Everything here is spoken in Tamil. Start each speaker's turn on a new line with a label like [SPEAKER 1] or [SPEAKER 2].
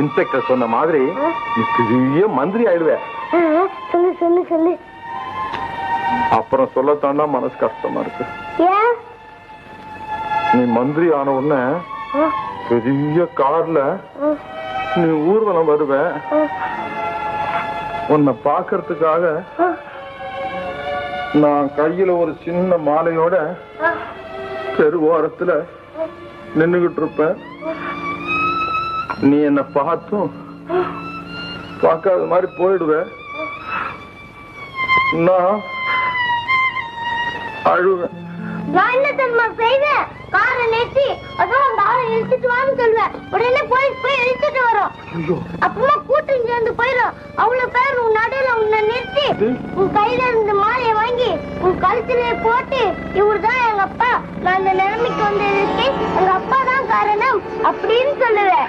[SPEAKER 1] இன்ஸ்பெக்டர் சொன்ன மாதிரி நீ பெரிய மந்திரி ஆயிடுவ.
[SPEAKER 2] சொல்லு சொல்லு சொல்லு.
[SPEAKER 1] அப்புறம் சொல்லத்தாண்டா மனசு கஷ்டமா இருக்கு. நீ மந்திரி ஆன உடனே பெரிய கார்ல நீ ஊர்வலம் வருவ. உன்னை பாக்குறதுக்காக நான் கையில ஒரு சின்ன மாலையோட தெருவோரத்துல நின்னுகிட்டு இருப்பேன். நீ என்ன பார்த்தும் பார்க்காத மாதிரி போயிடுவ. நான் அழுவேன்.
[SPEAKER 2] நான் என்ன தெரியுமா செய்வேன்? காரை நிறுத்தி அதான் அந்த ஆளை இழுத்துட்டு வான்னு சொல்லுவேன். உடனே போய் இழுத்துட்டு வரும். அப்புறமா கூட்டம் சேர்ந்து போயிடும். அவ்வளவு பேர் உன் நடுவில் உன்னை நிறுத்தி உன் கையில இருந்து மாலையை வாங்கி உன் கழுத்திலே போட்டு இவருதான் எங்க அப்பா, நான் இந்த நிலைமைக்கு வந்து இருக்கேன், எங்க அப்பா தான் காரணம் அப்படின்னு சொல்லுவேன்.